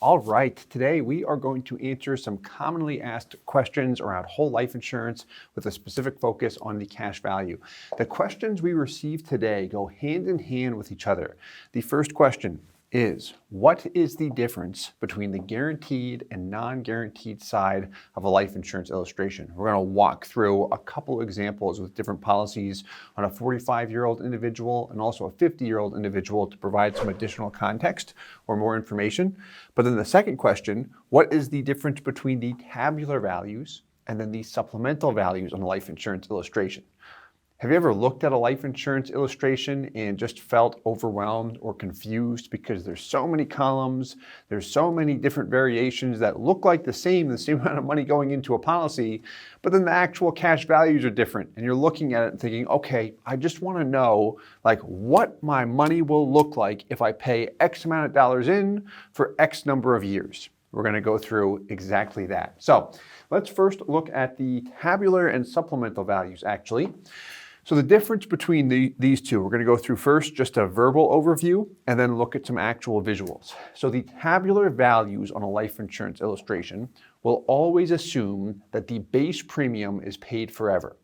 All right, today we are going to answer some commonly asked questions around whole life insurance with a specific focus on the cash value. The questions we receive today go hand in hand with each other. The first question is, what is the difference between the guaranteed and non-guaranteed side of a life insurance illustration? We're going to walk through a couple examples with different policies on a 45-year-old individual and also a 50-year-old individual to provide some additional context or more information. But then the second question, what is the difference between the tabular values and then the supplemental values on a life insurance illustration? Have you ever looked at a life insurance illustration and just felt overwhelmed or confused because there's so many columns, there's so many different variations that look like the same amount of money going into a policy, but then the actual cash values are different and you're looking at it and thinking, okay, I just want to know what my money will look like if I pay X amount of dollars in for X number of years. We're going to go through exactly that. So let's first look at the tabular and supplemental values actually. So the difference between these two, we're going to go through first just a verbal overview and then look at some actual visuals. So the tabular values on a life insurance illustration will always assume that the base premium is paid forever.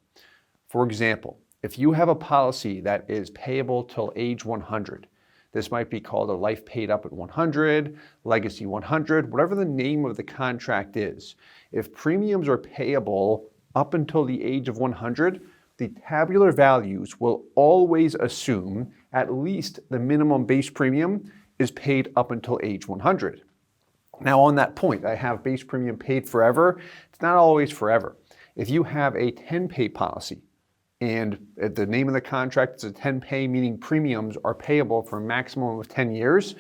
For example, if you have a policy that is payable till age 100, this might be called a life paid up at 100, legacy 100, whatever the name of the contract is. If premiums are payable up until the age of 100, the tabular values will always assume at least the minimum base premium is paid up until age 100. Now on that point, I have base premium paid forever. It's not always forever. If you have a 10-pay policy and the name of the contract is a 10-pay, meaning premiums are payable for a maximum of 10 years,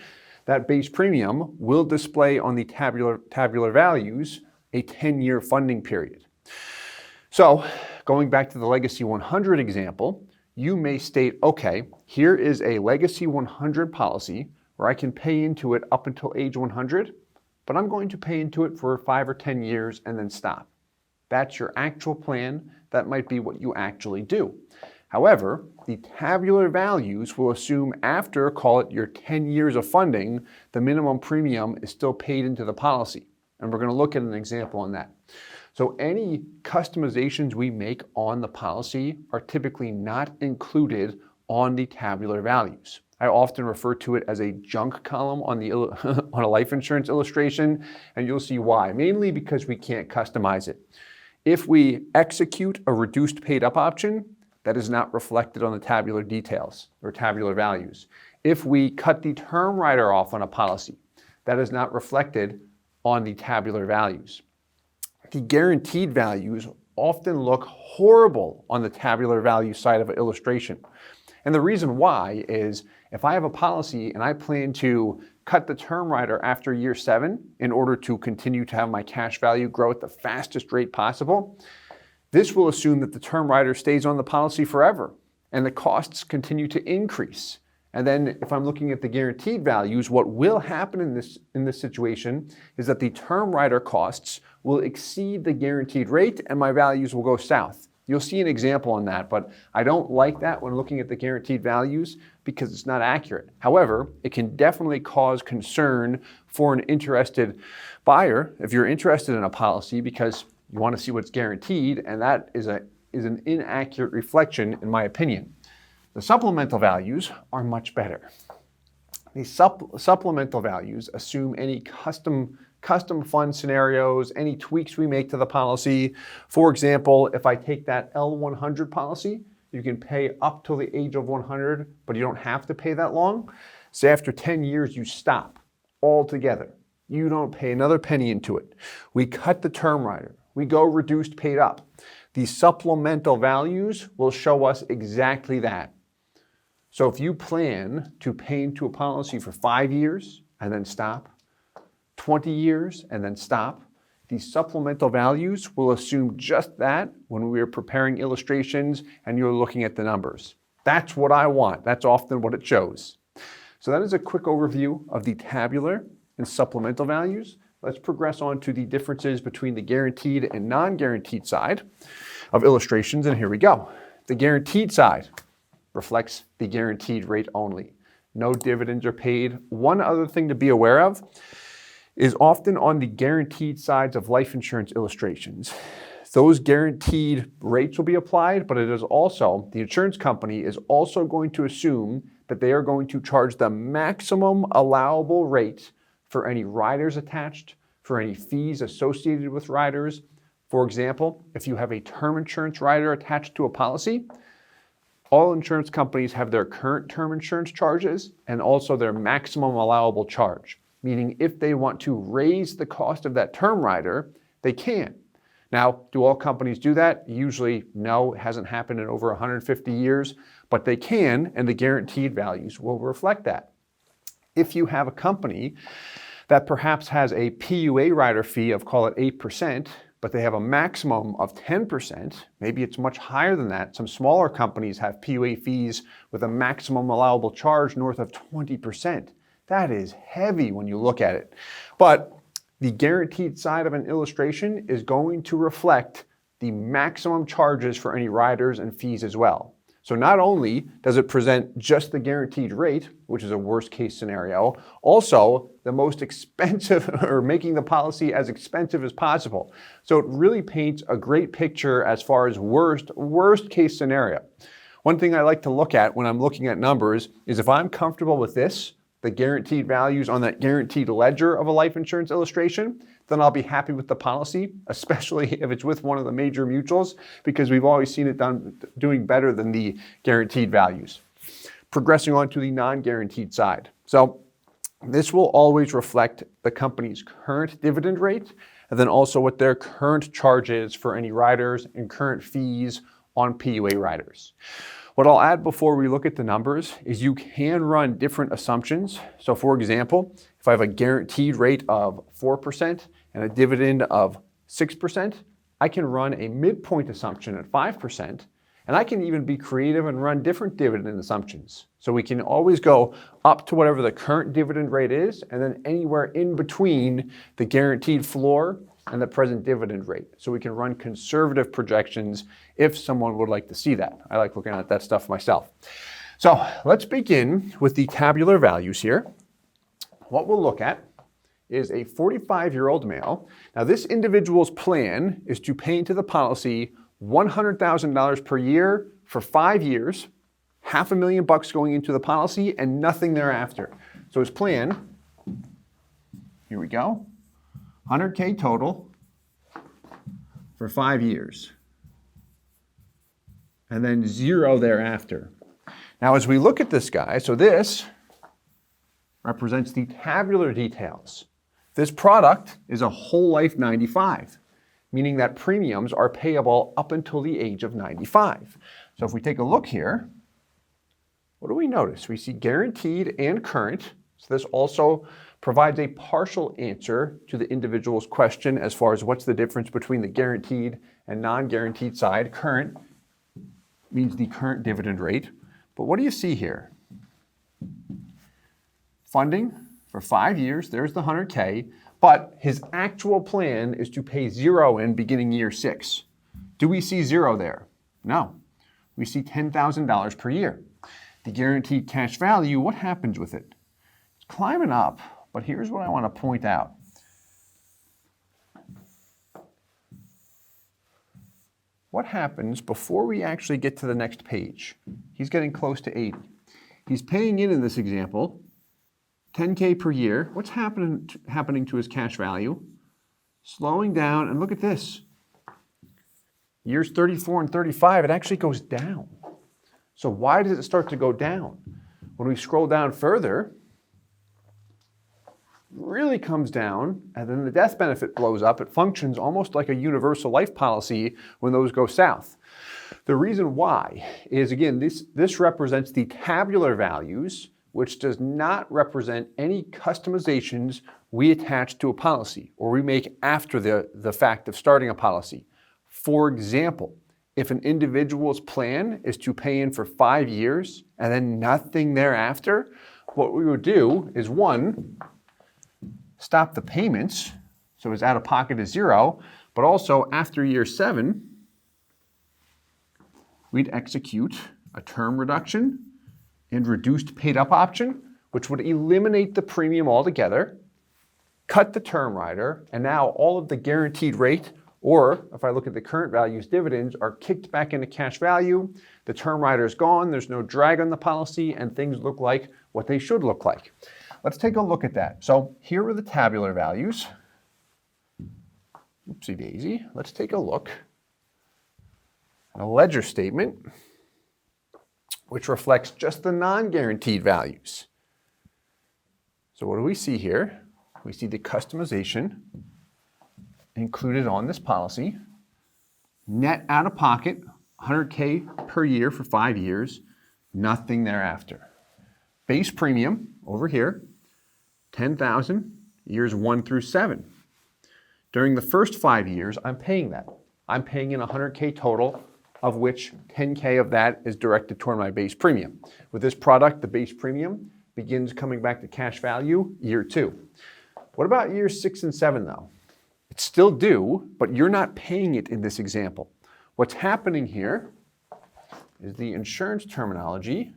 that base premium will display on the tabular values a 10-year funding period. So going back to the Legacy 100 example, you may state, okay, here is a Legacy 100 policy where I can pay into it up until age 100, but I'm going to pay into it for 5 or 10 years and then stop. That's your actual plan. That might be what you actually do. However, the tabular values will assume after, call it your 10 years of funding, the minimum premium is still paid into the policy. And we're going to look at an example on that. So any customizations we make on the policy are typically not included on the tabular values. I often refer to it as a junk column on a life insurance illustration, and you'll see why. Mainly because we can't customize it. If we execute a reduced paid up option, that is not reflected on the tabular details or tabular values. If we cut the term rider off on a policy, that is not reflected on the tabular values. The guaranteed values often look horrible on the tabular value side of an illustration. And the reason why is if I have a policy and I plan to cut the term rider after year 7 in order to continue to have my cash value grow at the fastest rate possible, this will assume that the term rider stays on the policy forever and the costs continue to increase. And then if I'm looking at the guaranteed values, what will happen in this situation is that the term rider costs will exceed the guaranteed rate and my values will go south. You'll see an example on that, but I don't like that when looking at the guaranteed values because it's not accurate. However, it can definitely cause concern for an interested buyer if you're interested in a policy because you want to see what's guaranteed, and that is an inaccurate reflection in my opinion. The supplemental values are much better. The supplemental values assume any custom fund scenarios, any tweaks we make to the policy. For example, if I take that L100 policy, you can pay up till the age of 100, but you don't have to pay that long. Say after 10 years, you stop altogether. You don't pay another penny into it. We cut the term rider. We go reduced paid up. The supplemental values will show us exactly that. So if you plan to pay into a policy for 5 years and then stop, 20 years and then stop, the supplemental values will assume just that when we are preparing illustrations and you're looking at the numbers. That's what I want. That's often what it shows. So that is a quick overview of the tabular and supplemental values. Let's progress on to the differences between the guaranteed and non-guaranteed side of illustrations, and here we go. The guaranteed side reflects the guaranteed rate only. No dividends are paid. One other thing to be aware of, is often on the guaranteed sides of life insurance illustrations. Those guaranteed rates will be applied, but it is also, the insurance company is also going to assume that they are going to charge the maximum allowable rate for any riders attached, for any fees associated with riders. For example, if you have a term insurance rider attached to a policy, all insurance companies have their current term insurance charges and also their maximum allowable charge, meaning if they want to raise the cost of that term rider, they can. Now, do all companies do that? Usually, no, it hasn't happened in over 150 years, but they can, and the guaranteed values will reflect that. If you have a company that perhaps has a PUA rider fee of, call it 8%, but they have a maximum of 10%, maybe it's much higher than that. Some smaller companies have PUA fees with a maximum allowable charge north of 20%. That is heavy when you look at it. But the guaranteed side of an illustration is going to reflect the maximum charges for any riders and fees as well. So not only does it present just the guaranteed rate, which is a worst case scenario, also the most expensive, or making the policy as expensive as possible. So it really paints a great picture as far as worst case scenario. One thing I like to look at when I'm looking at numbers is if I'm comfortable with this, the guaranteed values on that guaranteed ledger of a life insurance illustration, then I'll be happy with the policy, especially if it's with one of the major mutuals, because we've always seen it doing better than the guaranteed values. Progressing on to the non-guaranteed side. So this will always reflect the company's current dividend rate, and then also what their current charge is for any riders and current fees on PUA riders. What I'll add before we look at the numbers is you can run different assumptions. So for example, if I have a guaranteed rate of 4% and a dividend of 6%, I can run a midpoint assumption at 5%, and I can even be creative and run different dividend assumptions. So we can always go up to whatever the current dividend rate is, and then anywhere in between the guaranteed floor and the present dividend rate. So we can run conservative projections if someone would like to see that. I like looking at that stuff myself. So let's begin with the tabular values here. What we'll look at is a 45-year-old male. Now this individual's plan is to pay into the policy $100,000 per year for 5 years, $500,000 going into the policy and nothing thereafter. So his plan, here we go, 100K total for 5 years, and then 0 thereafter. Now, as we look at this guy, so this represents the tabular details. This product is a whole life 95, meaning that premiums are payable up until the age of 95. So if we take a look here, what do we notice? We see guaranteed and current. So this also provides a partial answer to the individual's question as far as what's the difference between the guaranteed and non-guaranteed side. Current means the current dividend rate. But what do you see here? Funding for 5 years, there's the 100K, but his actual plan is to pay 0 in beginning year 6. Do we see 0 there? No. We see $10,000 per year. The guaranteed cash value, what happens with it? It's climbing up. But here's what I want to point out. What happens before we actually get to the next page? He's getting close to 80. He's paying in this example, 10K per year. What's happening to his cash value? Slowing down, and look at this. Years 34 and 35, it actually goes down. So why does it start to go down? When we scroll down further, really comes down, and then the death benefit blows up. It functions almost like a universal life policy when those go south. The reason why is, again, this represents the tabular values, which does not represent any customizations we attach to a policy or we make after the fact of starting a policy. For example, if an individual's plan is to pay in for 5 years and then nothing thereafter, what we would do is, one, stop the payments, so his out-of-pocket is 0, but also after year 7, we'd execute a term reduction and reduced paid-up option, which would eliminate the premium altogether, cut the term rider, and now all of the guaranteed rate, or if I look at the current values, dividends are kicked back into cash value. The term rider is gone, there's no drag on the policy, and things look like what they should look like. Let's take a look at that. So here are the tabular values. Oopsie daisy. Let's take a look at a ledger statement, which reflects just the non-guaranteed values. So what do we see here? We see the customization included on this policy. Net out of pocket, $100K per year for 5 years, nothing thereafter. Base premium over here, $10,000, years 1 through 7. During the first 5 years, I'm paying that. I'm paying in $100K total, of which $10K of that is directed toward my base premium. With this product, the base premium begins coming back to cash value year 2. What about years 6 and 7 though? It's still due, but you're not paying it in this example. What's happening here is the insurance terminology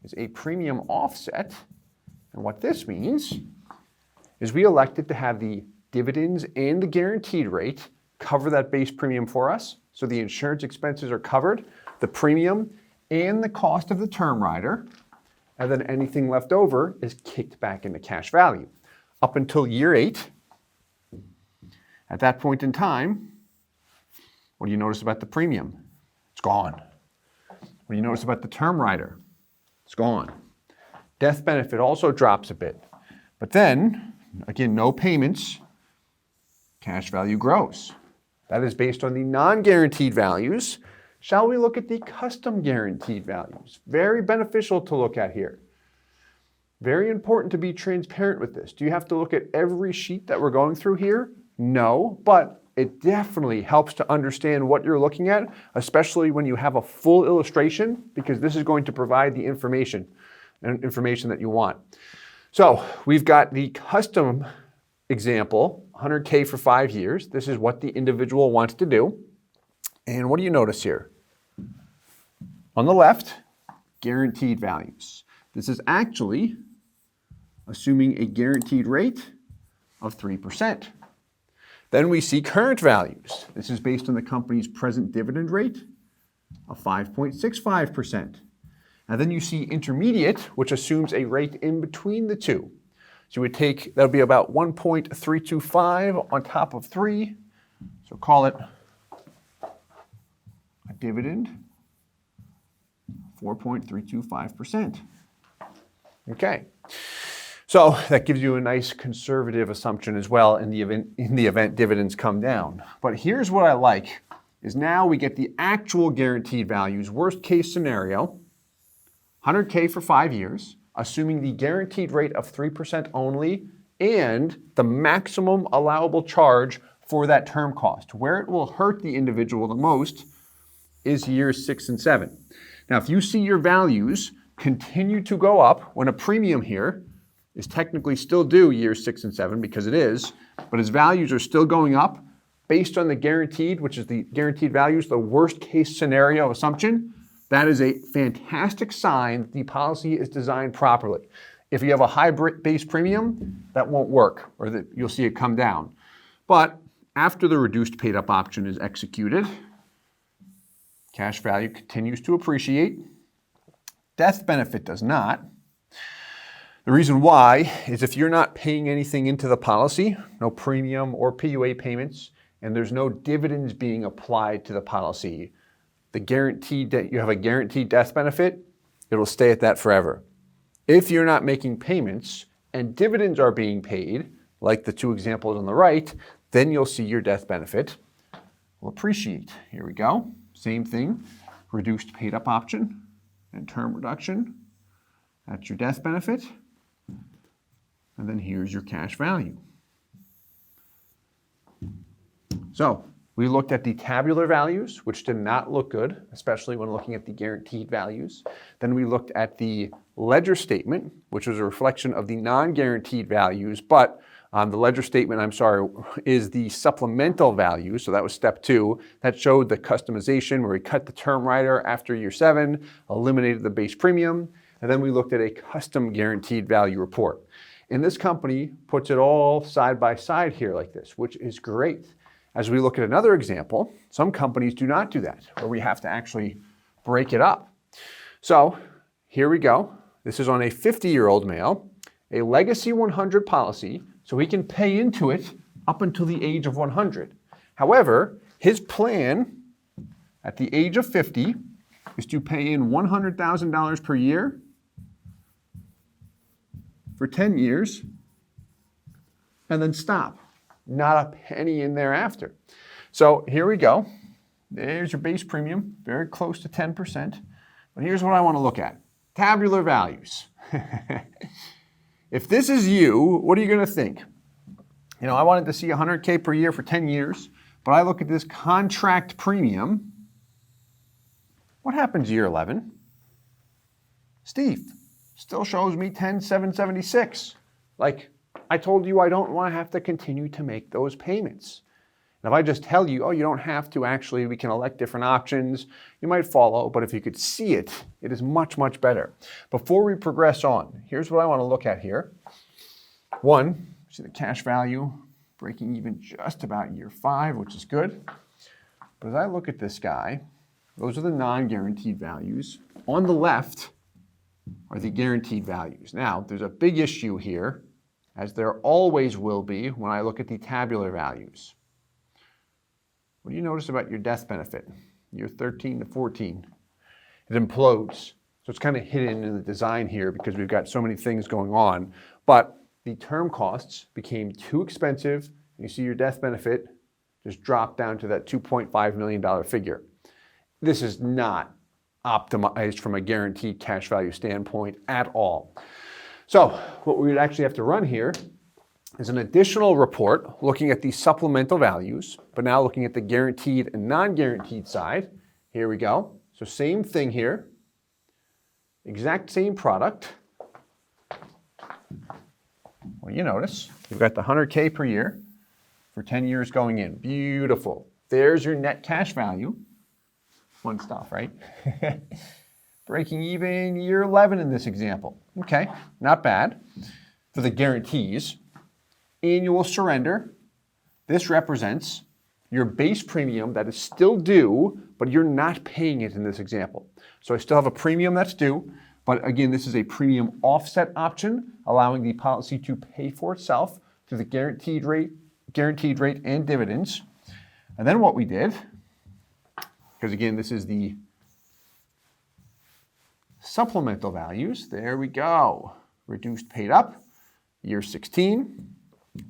is a premium offset. And what this means is we elected to have the dividends and the guaranteed rate cover that base premium for us. So the insurance expenses are covered, the premium and the cost of the term rider, and then anything left over is kicked back into cash value. Up until year 8, at that point in time, what do you notice about the premium? It's gone. What do you notice about the term rider? It's gone. Death benefit also drops a bit. But then, again, no payments, cash value grows. That is based on the non-guaranteed values. Shall we look at the custom guaranteed values? Very beneficial to look at here. Very important to be transparent with this. Do you have to look at every sheet that we're going through here? No, but it definitely helps to understand what you're looking at, especially when you have a full illustration, because this is going to provide the information that you want. So we've got the custom example, 100K for 5 years. This is what the individual wants to do. And what do you notice here? On the left, guaranteed values. This is actually assuming a guaranteed rate of 3%. Then we see current values. This is based on the company's present dividend rate of 5.65%. And then you see intermediate, which assumes a rate in between the two. So you would take, that would be about 1.325 on top of 3. So call it a dividend, 4.325%. Okay. So that gives you a nice conservative assumption as well in the event dividends come down. But here's what I like, is now we get the actual guaranteed values, worst case scenario, 100K for 5 years, assuming the guaranteed rate of 3% only and the maximum allowable charge for that term cost. Where it will hurt the individual the most is years 6 and 7. Now, if you see your values continue to go up when a premium here is technically still due years 6 and 7 because it is, but his values are still going up based on the guaranteed, which is the guaranteed values, the worst case scenario assumption, that is a fantastic sign that the policy is designed properly. If you have a high base premium, that won't work, or that you'll see it come down. But after the reduced paid up option is executed, cash value continues to appreciate. Death benefit does not. The reason why is if you're not paying anything into the policy, no premium or PUA payments, and there's no dividends being applied to the policy, you have a guaranteed death benefit, it'll stay at that forever. If you're not making payments and dividends are being paid, like the 2 examples on the right, then you'll see your death benefit will appreciate. Here we go. Same thing, reduced paid up option and term reduction. That's your death benefit. And then here's your cash value. So we looked at the tabular values, which did not look good, especially when looking at the guaranteed values. Then we looked at the ledger statement, which was a reflection of the non-guaranteed values, but the ledger statement, is the supplemental value. So that was step 2. That showed the customization where we cut the term rider after year 7, eliminated the base premium, and then we looked at a custom guaranteed value report. And this company puts it all side by side here like this, which is great. As we look at another example, some companies do not do that, where we have to actually break it up. So here we go. This is on a 50-year-old male, a Legacy 100 policy, so he can pay into it up until the age of 100. However, his plan at the age of 50 is to pay in $100,000 per year for 10 years and then stop. Not a penny in thereafter. So here we go. There's your base premium, very close to 10%. But here's what I want to look at. Tabular values. If this is you, what are you going to think? You know, I wanted to see $100K per year for 10 years, but I look at this contract premium. What happens year 11? Steve, still shows me 10,776. Like, I told you I don't want to have to continue to make those payments. And if I just tell you, oh, you don't have to, actually, we can elect different options, you might follow, but if you could see it, it is much, much better. Before we progress on, here's what I want to look at here. One, see the cash value breaking even just about year 5, which is good. But as I look at this guy, those are the non-guaranteed values. On the left are the guaranteed values. Now, there's a big issue here, as there always will be when I look at the tabular values. What do you notice about your death benefit? Year 13 to 14. It implodes. So it's kind of hidden in the design here because we've got so many things going on. But the term costs became too expensive. You see your death benefit just drop down to that $2.5 million figure. This is not optimized from a guaranteed cash value standpoint at all. So what we would actually have to run here is an additional report looking at the supplemental values, but now looking at the guaranteed and non-guaranteed side. Here we go. So same thing here, exact same product. Well, you notice you've got the 100K per year for 10 years going in. Beautiful. There's your net cash value. Fun stuff, right? Breaking even year 11 in this example. Okay, not bad. For the guarantees, annual surrender, this represents your base premium that is still due, but you're not paying it in this example. So I still have a premium that's due, but again, this is a premium offset option, allowing the policy to pay for itself through the guaranteed rate and dividends. And then what we did, because again, this is the supplemental values. There we go. Reduced paid up, year 16.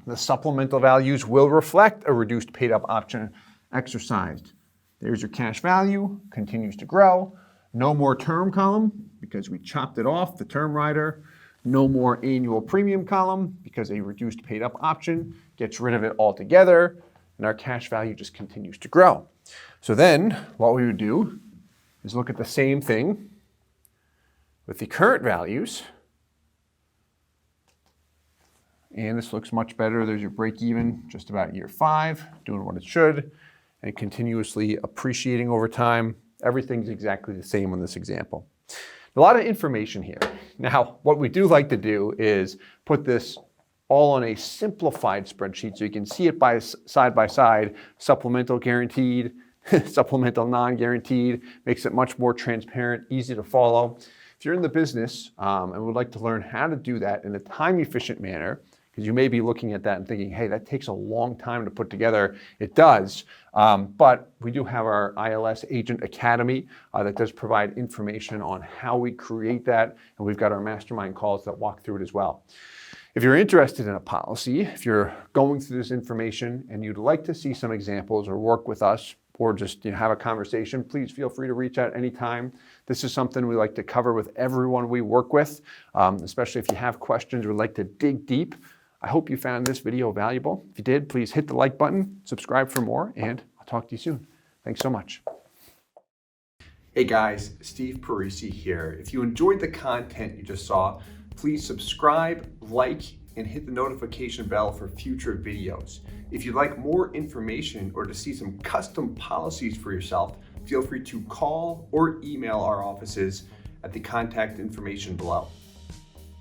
The supplemental values will reflect a reduced paid up option exercised. There's your cash value, continues to grow. No more term column because we chopped it off, the term rider. No more annual premium column because a reduced paid up option gets rid of it altogether. And our cash value just continues to grow. So then what we would do is look at the same thing with the current values. And this looks much better. There's your break even, just about year 5, doing what it should, and continuously appreciating over time. Everything's exactly the same on this example. A lot of information here. Now, what we do like to do is put this all on a simplified spreadsheet so you can see it side by side, supplemental guaranteed, supplemental non-guaranteed, makes it much more transparent, easy to follow. If you're in the business and would like to learn how to do that in a time-efficient manner, because you may be looking at that and thinking, hey, that takes a long time to put together. It does, but we do have our ILS Agent Academy that does provide information on how we create that, and we've got our mastermind calls that walk through it as well. If you're interested in a policy, if you're going through this information and you'd like to see some examples or work with us, or just have a conversation, please feel free to reach out anytime. This is something we like to cover with everyone we work with, especially if you have questions or would like to dig deep. I hope you found this video valuable. If you did, please hit the like button, subscribe for more, and I'll talk to you soon. Thanks so much. Hey guys, Steve Parisi here. If you enjoyed the content you just saw, please subscribe, like, and hit the notification bell for future videos. If you'd like more information or to see some custom policies for yourself, feel free to call or email our offices at the contact information below.